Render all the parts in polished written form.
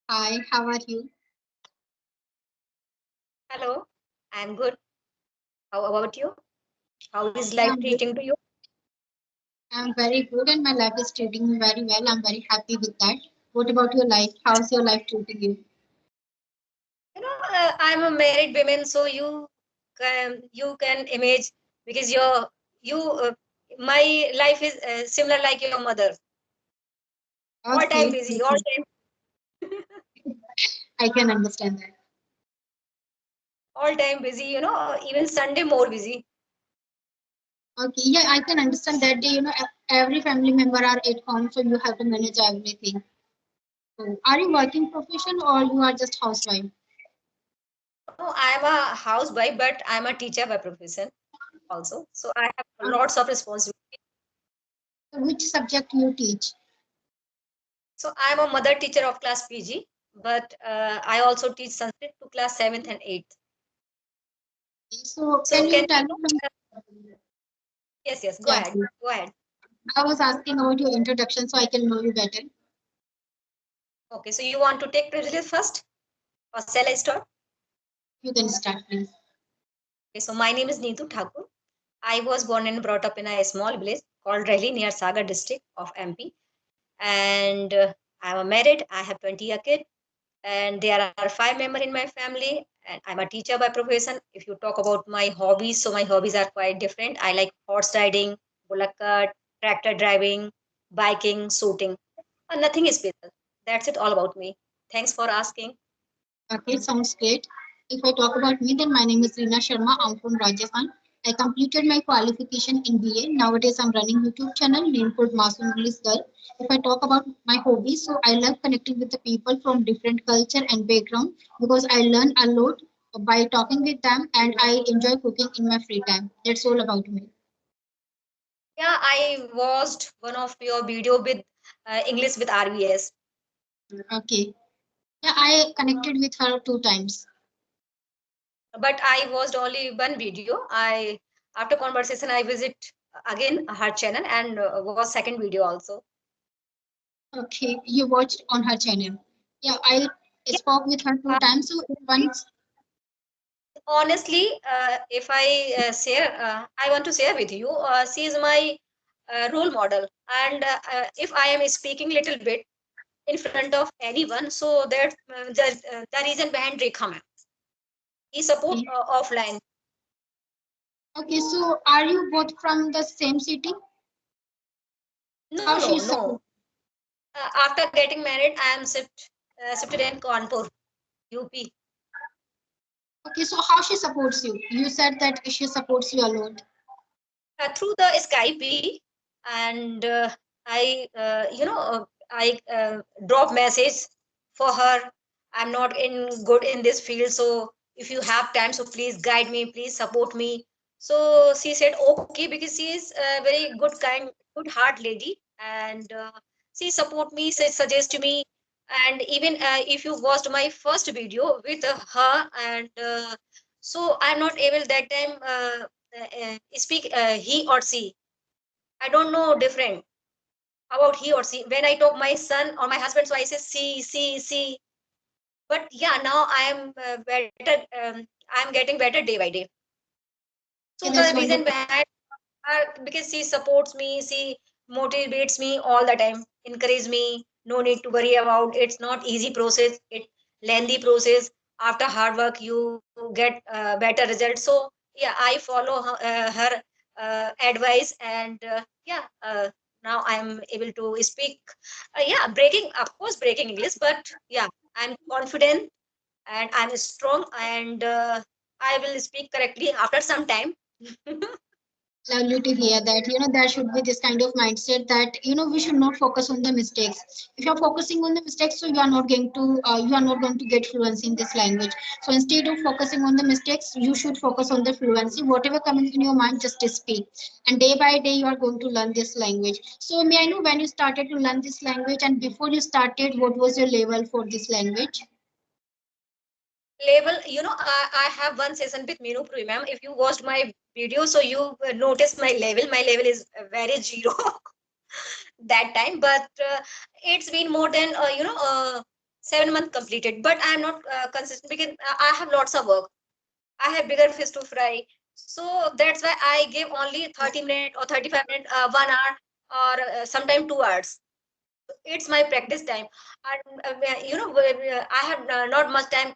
Hi, how are you? Hello, I'm good. How about you? How is Yeah, life treating to you? I'm very good and my life is treating me very well. I'm very happy with that. What about your life? How's your life treating you? I'm a married woman, so you can image because you my life is similar like your mother. All time Okay, busy, all okay. time I can understand that. all time busy. Even Sunday more busy. Okay, yeah, I can understand that. Every family member are at home, so you have to manage everything. So, are you working profession or you are just housewife? No, I'm a housewife, but I'm a teacher by profession also. So I have Um, lots of responsibility. which subject you teach? So I'm a mother teacher of class PG, but I also teach Sanskrit to class 7th and 8th. So, can So you can tell me? uh, yes, yes, go Yeah, ahead. please. Go ahead. I was asking about your introduction so I can know you better. Okay, so you want to take privileges first, or shall I start? You can start, please. Okay, so my name is Neetu Thakur. I was born and brought up in a small village called Rehli near Sagar district of MP. And I'm married. I have 20 a kid, and there are five members in my family. And I'm a teacher by profession. If you talk about my hobbies, so my hobbies are quite different. I like horse riding, bullock cart, tractor driving, biking, shooting. Nothing is special. That's it all about me. Thanks for asking. Okay, sounds great. If I talk about me, then my name is Reena Sharma. I'm from Rajasthan. I completed my qualification in BA. Nowadays, I'm running YouTube channel named called Masoon English Girl. If I talk about my hobbies, so I love connecting with the people from different culture and background because I learn a lot by talking with them, and I enjoy cooking in my free time. That's all about me. Yeah, I watched one of your video with English with RBS, Okay. Yeah, I connected with her 2 times. but I watched only one video. I after conversation I visit again her channel and watch second video also. Okay, you watched on her channel. Yeah, I Yeah, spoke with her two uh, times. So once. honestly, if I share, I want to share with you. She is my role model, and if I am speaking little bit in front of anyone, so that the reason behind Rekha ma'am. He support Okay. offline. Okay, so are you both from the same city? No, How no, she no. support? After getting married, I am shifted in Kanpur, UP. Okay, so how she supports you? You said that she supports you a lot. Through the Skype, and I drop message for her. I'm not in good in this field, so if you have time, so please guide me, please support me. So she said okay because she is a very good kind, good heart lady, and she support me, she suggest me, and even if you watched my first video with her, and so I'm not able that time. Speak he or she. I don't know different about he or she. When I talk my son or my husband, so I say see. But yeah, now I am better. I am getting better day by day. So Okay, the that's reason wonderful. behind because she supports me, she motivates me all the time, encourage me. No need to worry about. It's not easy process. It lengthy process. After hard work, you get better results. So yeah, I follow her advice, and now I'm able to speak. Yeah, breaking, of course, breaking English, but yeah, I'm confident and I'm strong, and I will speak correctly after some time. Lovely to hear that. There should be this kind of mindset that, we should not focus on the mistakes. If you're focusing on the mistakes, so you are not going to get fluency in this language. So instead of focusing on the mistakes, you should focus on the fluency. Whatever comes in your mind, just speak. And day by day, you are going to learn this language. So may I know when you started to learn this language, and before you started, what was your level for this language? Level, I have one session with Meenu Puri ma'am. If you watched my video, so you notice my level. My level is very zero that time, but it's been more than 7 months completed, but I am not consistent because I have lots of work. I have bigger fish to fry. So that's why I give only 30 minutes or 35 minutes, 1 hour, or sometime 2 hours. It's my practice time. And I have not much time.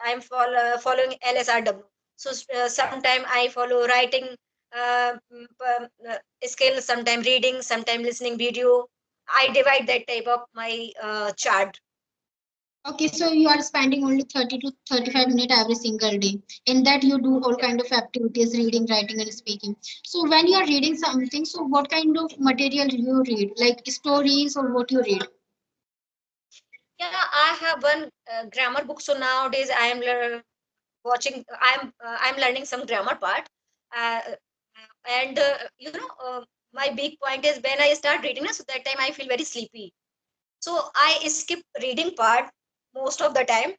I'm following LSRW. So sometime I follow writing skill, sometime reading, sometime listening video. I divide that type of my chart. Okay, so you are spending only 30 to 35 minutes every single day. In that you do all kind of activities, reading, writing, and speaking. So when you are reading something, so what kind of material do you read? Like stories or what you read? Yeah, I have one grammar book. So nowadays I am watching. I'm learning some grammar part, uh, and my big point is when I start reading, so that time I feel very sleepy. So I skip reading part most of the time.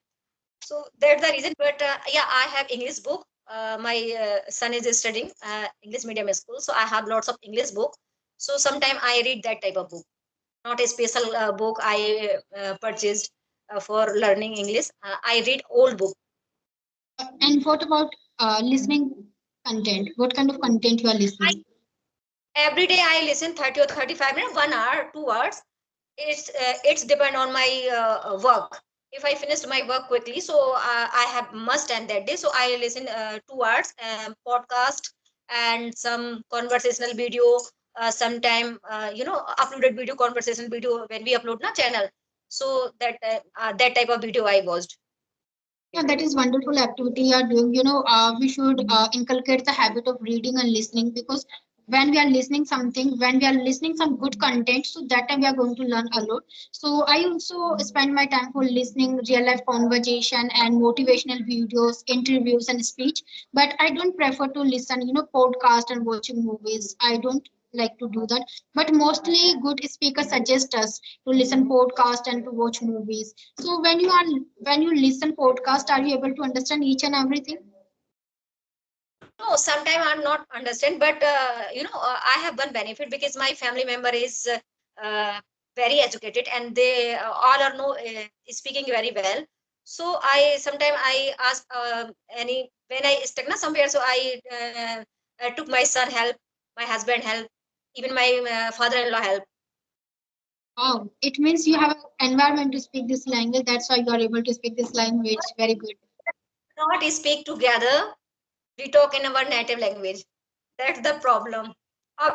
So that's the reason. But yeah, I have English book. My son is studying English medium school, so I have lots of English book. So sometime I read that type of book, not a special book I purchased for learning English. I read old book. And what about listening content? What kind of content you are I listening? every day I listen 30 or 35 minutes, 1 hour, 2 hours. It's depend on my work. If I finished my work quickly, so I have much time that day, so I listen 2 hours podcast and some conversational video. Sometime uploaded video, conversational video when we upload na channel. So that type of video I watched. Yeah, that is wonderful activity you are doing. We should inculcate the habit of reading and listening because when we are listening something, when we are listening some good content, so that time we are going to learn a lot. So I also spend my time for listening real life conversation and motivational videos, interviews and speech. But I don't prefer to listen, podcast and watching movies. I don't like to do that. But mostly good speakers suggest us to listen podcast and to watch movies. So when you listen podcast, are you able to understand each and everything? No, sometimes I'm not understand, but I have one benefit because my family member is very educated and they all are know speaking very well. So I sometimes I ask any when I stuck na somewhere, so I took my son help, my husband help, even my father-in-law help. Oh, it means you have an environment to speak this language. That's why you are able to speak this language. Very good. Not speak together, we talk in our native language. That's the problem.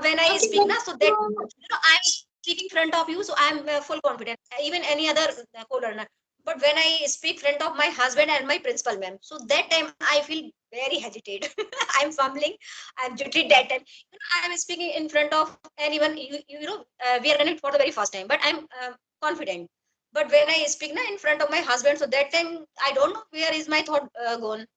When I Okay, speak now, so that I'm speaking front of you, so I'm full confident. Even any other co-learner. But when I speak front of my husband and my principal ma'am, so that time I feel very hesitate. I'm fumbling. I'm jittery that time. I'm speaking in front of anyone. We are connected for the very first time, but I'm confident. But when I speak now in front of my husband, so that time I don't know where is my thought gone.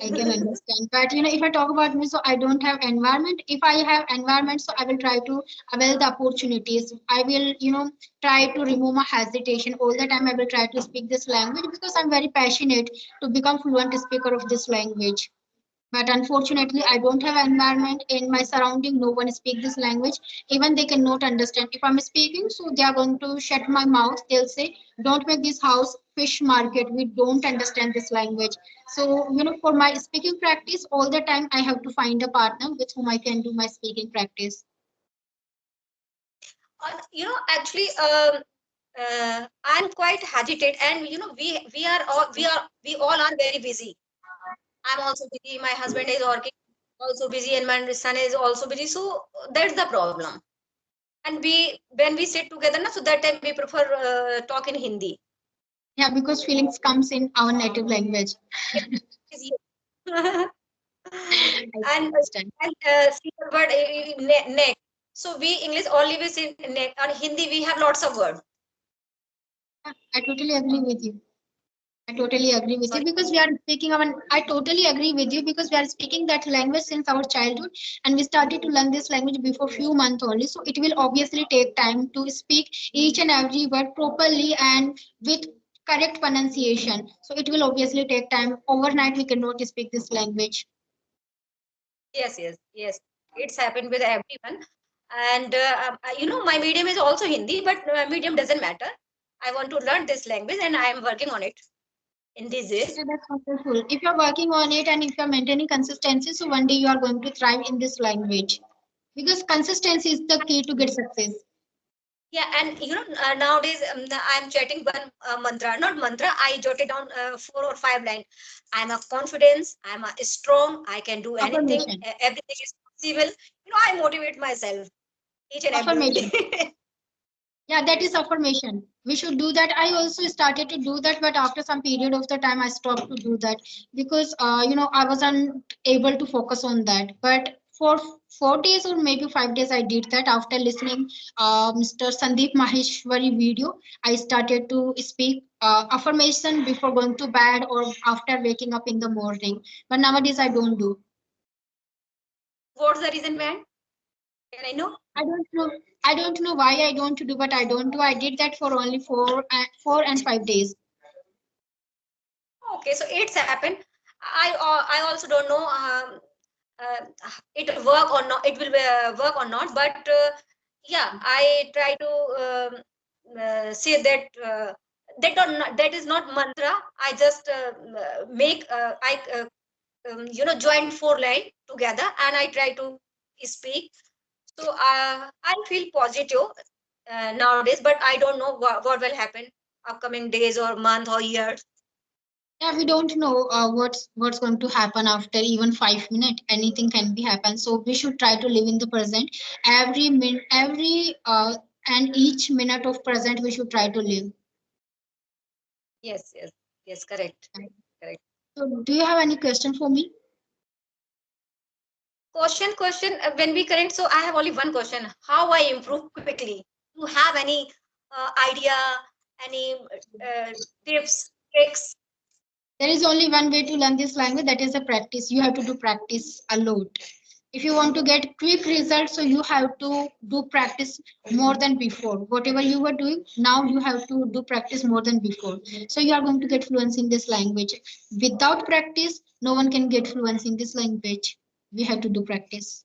I can understand. But if I talk about me, so I don't have environment. If I have environment, so I will try to avail the opportunities. I will, try to remove my hesitation. All the time I will try to speak this language because I'm very passionate to become fluent speaker of this language. But unfortunately, I don't have environment in my surrounding. No one speak this language. Even they cannot understand. If I'm speaking, so they are going to shut my mouth. They'll say, "Don't make this house fish market. We don't understand this language." So for my speaking practice, all the time I have to find a partner with whom I can do my speaking practice. Actually, I'm quite hesitant, and we all are very busy. I'm also busy. My husband is working, also busy, and my son is also busy. So that's the problem. And we when we sit together, na, so that time we prefer talk in Hindi. Yeah, because feelings comes in our native language. Yes. I and understand. single word neck. So we English only we say neck. On Hindi we have lots of word. Yeah, I totally agree with you. I totally agree with you Sorry. because we are speaking our. I totally agree with you because we are speaking that language since our childhood, and we started to learn this language before few months only. So it will obviously take time to speak each and every word properly and with correct pronunciation. So it will obviously take time. Overnight, we cannot speak this language. Yes. It's happened with everyone. And my medium is also Hindi, but medium doesn't matter. I want to learn this language and I am working on it in these days. Yeah, that's wonderful. If you're working on it and if you're maintaining consistency, so one day you are going to thrive in this language. Because consistency is the key to get success. Yeah, and nowadays I'm chatting one mantra, not mantra. I jotted down 4 or 5 lines. I'm a confidence. I'm a strong. I can do anything. Affirmation. Everything is possible. I motivate myself each and every Affirmation. day. Yeah, that is affirmation. We should do that. I also started to do that, but after some period of the time, I stopped to do that because, I wasn't able to focus on that. But for 4 days or maybe 5 days, I did that. After listening Mr. Sandeep Maheshwari video, I started to speak affirmation before going to bed or after waking up in the morning. But nowadays, I don't do. What's the reason, man? Can I know? I don't know. I don't know why I don't do, but I don't do. I did that for only 4 and 5 days. Okay, so it's happened. I also don't know it will work or not. It will work or not. But yeah, I try to say that that is not mantra. I just make I join 4 lines together and I try to speak. So I feel positive nowadays, but I don't know what will happen upcoming days or month or years. Yeah, we don't know what's going to happen after even 5 minutes. Anything can be happen. So we should try to live in the present. Every and each minute of present we should try to live. Yes, yes, yes, correct, correct. So do you have any question for me? Question. When we correct, so I have only one question: how I improve quickly? Do you have any idea, any tips, tricks? There is only one way to learn this language, that is a practice. You have to do practice a lot. If you want to get quick results, so you have to do practice more than before. Whatever you were doing, now you have to do practice more than before. So you are going to get fluency in this language. Without practice, no one can get fluency in this language. We have to do practice.